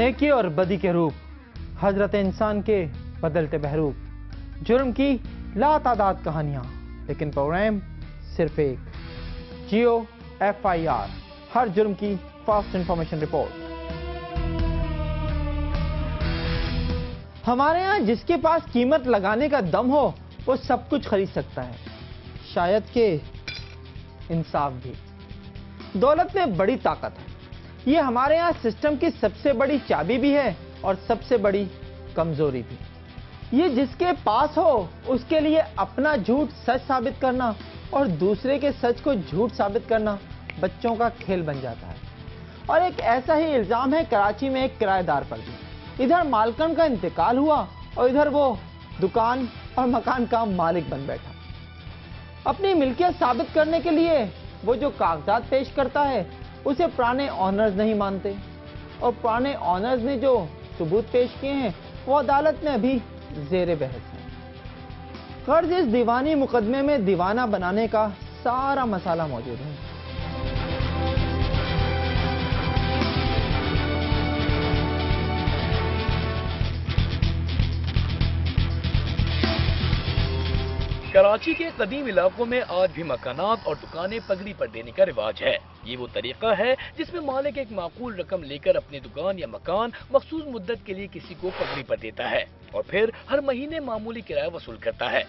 नेकी और बदी के रूप, हजरत इंसान के बदलते बहरूप, जुर्म की लातादाद कहानियां, लेकिन प्रोग्राम सिर्फ एक, जियो FIR, हर जुर्म की फास्ट इंफॉर्मेशन रिपोर्ट। हमारे यहाँ जिसके पास कीमत लगाने का दम हो वो सब कुछ खरीद सकता है, शायद के इंसाफ भी। दौलत में बड़ी ताकत है, ये हमारे यहाँ सिस्टम की सबसे बड़ी चाबी भी है और सबसे बड़ी कमजोरी भी। ये जिसके पास हो उसके लिए अपना झूठ सच साबित करना और दूसरे के सच को झूठ साबित करना बच्चों का खेल बन जाता है। और एक ऐसा ही इल्जाम है कराची में एक किराएदार पर भी। इधर मालकन का इंतकाल हुआ और इधर वो दुकान और मकान का मालिक बन बैठा। अपनी मिल्कियत साबित करने के लिए वो जो कागजात पेश करता है उसे पुराने ऑनर्स नहीं मानते, और पुराने ऑनर्स ने जो सबूत पेश किए हैं वो अदालत में अभी जेर बहस है। कर्ज इस दीवानी मुकदमे में दीवाना बनाने का सारा मसाला मौजूद है। कराची के कदीम इलाकों में आज भी मकानात और दुकानें पगड़ी पर देने का रिवाज है। ये वो तरीका है जिसमें मालिक एक माकूल रकम लेकर अपनी दुकान या मकान मखसूस मुद्दत के लिए किसी को पगड़ी पर देता है और फिर हर महीने मामूली किराया वसूल करता है।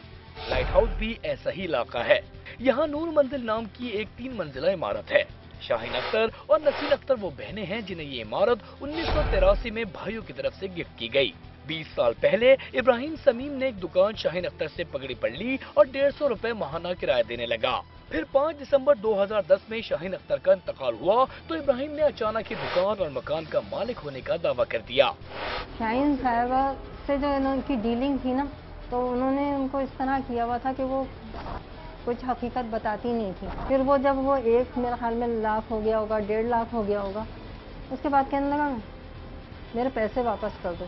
लाइट हाउस भी ऐसा ही इलाका है। यहाँ नूर मंजिल नाम की एक 3 मंजिला इमारत है। शाहीन अख्तर और नसीर अख्तर वो बहनें हैं जिन्हें ये इमारत 1983 में भाइयों की तरफ से गिफ्ट की गई। 20 साल पहले इब्राहिम समीम ने एक दुकान शाहीन अख्तर से पगड़ी पर ली और 150 रुपए माहाना किराया देने लगा। फिर 5 दिसंबर 2010 में शाहीन अख्तर का इंतकाल हुआ तो इब्राहिम ने अचानक ही दुकान और मकान का मालिक होने का दावा कर दिया। शाहीन साहबा से जो उनकी डीलिंग थी ना, तो उन्होंने उनको इस तरह किया हुआ था कि वो कुछ हकीकत बताती नहीं थी। फिर वो जब वो एक मेरे ख्याल में लाख हो गया होगा, 1.5 लाख हो गया होगा, उसके बाद कहने लगा मेरे पैसे वापस कर दो।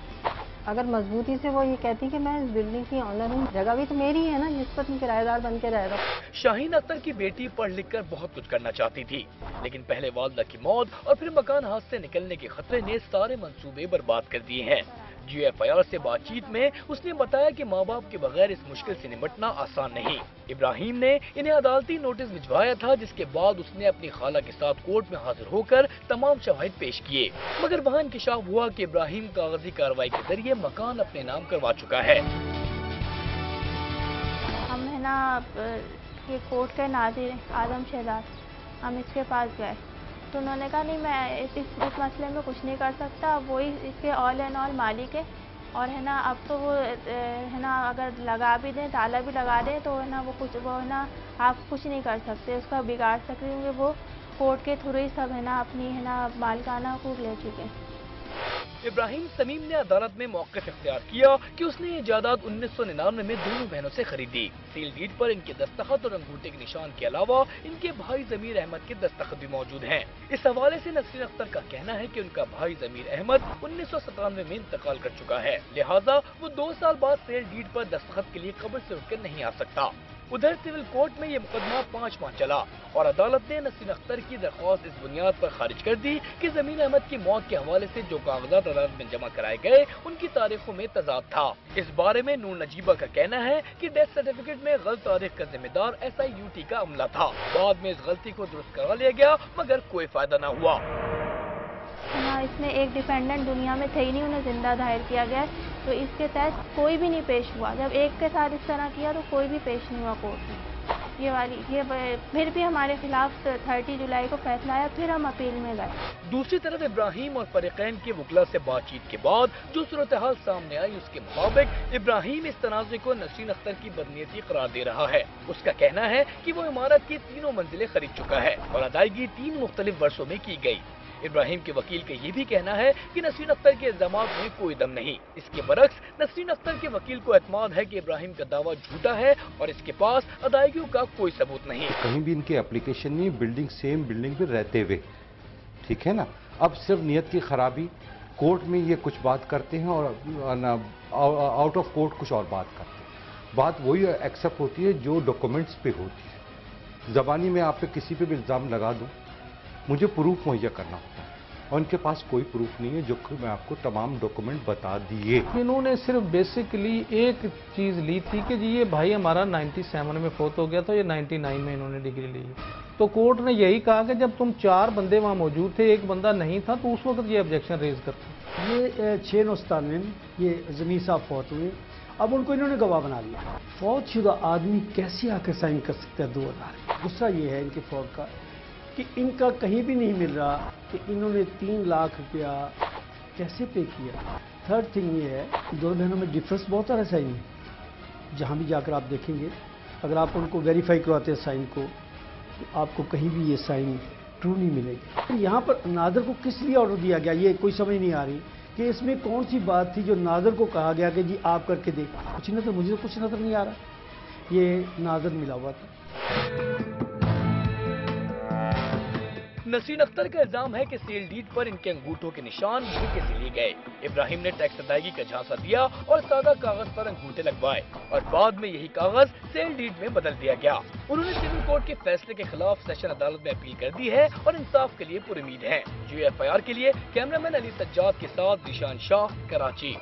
अगर मजबूती से वो ये कहती कि मैं इस बिल्डिंग की ऑनर हूँ, जगह भी तो मेरी है ना जिस पर तुम किराएदार बन के रह रहे हो। शाहीन अख्तर की बेटी पढ़ लिख कर बहुत कुछ करना चाहती थी, लेकिन पहले वालिदा की मौत और फिर मकान हाथ से निकलने के खतरे ने सारे मंसूबे बर्बाद कर दिए हैं। जियो FIR से बातचीत में उसने बताया कि माँ बाप के बगैर इस मुश्किल से निपटना आसान नहीं। इब्राहिम ने इन्हें अदालती नोटिस भिजवाया था, जिसके बाद उसने अपनी खाला के साथ कोर्ट में हाजिर होकर तमाम शवाहिद पेश किए, मगर वहाँ इंकशाफ हुआ कि इब्राहिम कागजी कार्रवाई के जरिए मकान अपने नाम करवा चुका है। हम है ना ये कोर्ट के नाज़िर आजम शहजाद, हम इसके पास गए तो उन्होंने कहा नहीं मैं इस मसले में कुछ नहीं कर सकता, वही इसके ऑल एंड ऑल मालिक है। और है ना अब तो वो है ना अगर लगा भी दें, ताला भी लगा दें तो है ना वो है ना आप कुछ नहीं कर सकते, उसका बिगाड़ सकते, क्योंकि वो कोर्ट के थ्रू ही सब है ना अपनी है ना मालिकाना हकूक ले चुके। इब्राहिम समीम ने अदालत में मौक़िफ़ इख्तियार किया कि उसने ये जायदाद 1999 में दोनों बहनों से खरीदी। सील डीड पर इनके दस्तखत और अंगूठे के निशान के अलावा इनके भाई ज़मीर अहमद के दस्तखत भी मौजूद हैं। इस हवाले से नसीर अख्तर का कहना है कि उनका भाई ज़मीर अहमद 1997 में इंतकाल कर चुका है, लिहाजा वो 2 साल बाद सेल डीड पर दस्तखत के लिए कब्र से उठकर नहीं आ सकता। उधर सिविल कोर्ट में ये मुकदमा 5 माह चला और अदालत ने नसीर अख्तर की दरख्वास्त इस बुनियाद पर खारिज कर दी कि ज़मीर अहमद की मौत के हवाले से जो कागजात अदालत में जमा कराए गए उनकी तारीखों में तजाद था। इस बारे में नूर नजीबा का कहना है कि डेथ सर्टिफिकेट में गलत तारीख का जिम्मेदार SIUT का अमला था। बाद में इस गलती को दुरुस्त करा लिया गया, मगर कोई फायदा न हुआ। हाँ, इसमें एक डिफेंडेंट दुनिया में थे ही नहीं, उन्हें जिंदा दायर किया गया, तो इसके तहत कोई भी नहीं पेश हुआ। जब एक के साथ इस तरह किया तो कोई भी पेश नहीं हुआ कोर्ट में। ये फिर भी हमारे खिलाफ 30 जुलाई को फैसला आया, फिर हम अपील में गए। दूसरी तरफ इब्राहिम और फरीकैन के वकला से बातचीत के बाद जो सूरत हाल सामने आई उसके मुताबिक इब्राहिम इस तनाज़े को नसीर अख्तर की बदनीयती करार दे रहा है। उसका कहना है कि वो इमारत की 3 मंजिलें खरीद चुका है और अदायगी 3 मुख्तलिफ वर्षों में की गई। इब्राहिम के वकील का ये भी कहना है कि नसीर अख्तर के इल्जामात में कोई दम नहीं। इसके बरक्स नसीर अख्तर के वकील को एतमाद है कि इब्राहिम का दावा झूठा है और इसके पास अदायगियों का कोई सबूत नहीं। कहीं भी इनके एप्लीकेशन में बिल्डिंग सेम बिल्डिंग पे रहते हुए, ठीक है ना, अब सिर्फ नियत की खराबी, कोर्ट में ये कुछ बात करते हैं और आउट ऑफ कोर्ट कुछ और बात करते हैं। बात वही एक्सेप्ट होती है जो डॉक्यूमेंट्स पे होती है। ज़बानी में आप पे किसी पे भी इल्ज़ाम लगा दूँ, मुझे प्रूफ मुहैया करना होता है और इनके पास कोई प्रूफ नहीं है, जो कि मैं आपको तमाम डॉक्यूमेंट बता दिए। इन्होंने सिर्फ बेसिकली एक चीज़ ली थी कि जी ये भाई हमारा 97 में फौत हो गया था, ये 99 में इन्होंने डिग्री ली है। तो कोर्ट ने यही कहा कि जब तुम 4 बंदे वहाँ मौजूद थे, एक बंदा नहीं था, तो उस वक्त ये ऑब्जेक्शन रेज करते। ये 6/99 में ये ज़मीर साहब फौत हुए, अब उनको इन्होंने गवाह बना लिया। फौत शुदा आदमी कैसे आकर साइन कर सकता है 2000? दूसरा ये है इनके फौत का कि इनका कहीं भी नहीं मिल रहा कि इन्होंने 3 लाख रुपया कैसे पे किया। थर्ड थिंग ये है, दोनों बहनों में डिफरेंस बहुत सारा साइन में, जहाँ भी जाकर आप देखेंगे, अगर आप उनको वेरीफाई करवाते हैं साइन को, तो आपको कहीं भी ये साइन ट्रू नहीं मिलेगी। यहाँ पर नादर को किस लिए ऑर्डर दिया गया, ये कोई समझ नहीं आ रही कि इसमें कौन सी बात थी जो नादर को कहा गया कि जी आप करके दे। कुछ नजर, मुझे तो कुछ नजर नहीं आ रहा। ये नादर मिला हुआ था। नसरीन अख्तर का इल्जाम है कि सेल डीड पर इनके अंगूठों के निशान धोखे से लिए गए। इब्राहिम ने टैक्स अदायगी का झांसा दिया और सादा कागज पर अंगूठे लगवाए और बाद में यही कागज सेल डीड में बदल दिया गया। उन्होंने सिविल कोर्ट के फैसले के खिलाफ सेशन अदालत में अपील कर दी है और इंसाफ के लिए पुरुमीद हैं। UFIR के लिए कैमरामैन अली सज्जाद के साथ ज़ीशान शाह, कराची।